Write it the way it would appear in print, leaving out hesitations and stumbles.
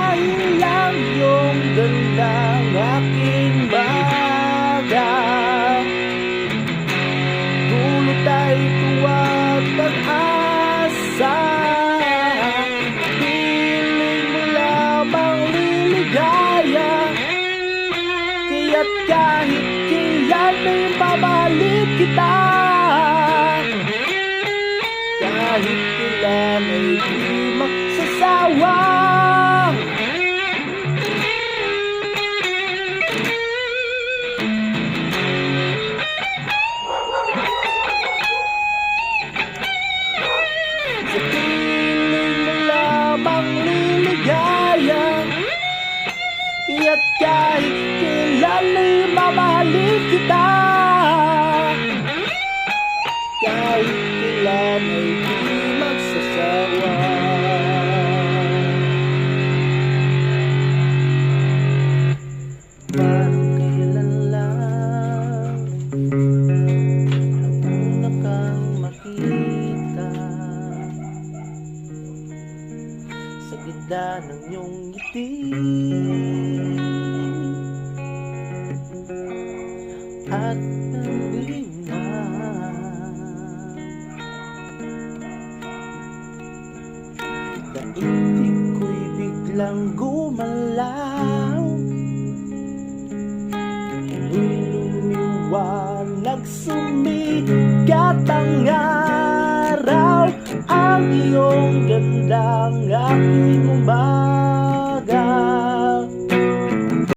dahil lang iyong gandang aking baga. Dulot ay tuwa't pag-asa, piling mo lamang liligaya. Kaya't kahit kailan ay mamahalin kita, kahit kailan ay di magsasawa. Sa piling mo lamang liligaya, kaya't kahit kailan ay mamahalin kita, kahit kailan ay di magsasawa. Parang kailan lang ang una kang makita, sa ganda ng iyong ngiti at nandingan. Daigdig ko'y biglang gumalaw, lumiwanag, sumikat ang araw. Ang iyong gandang aking umay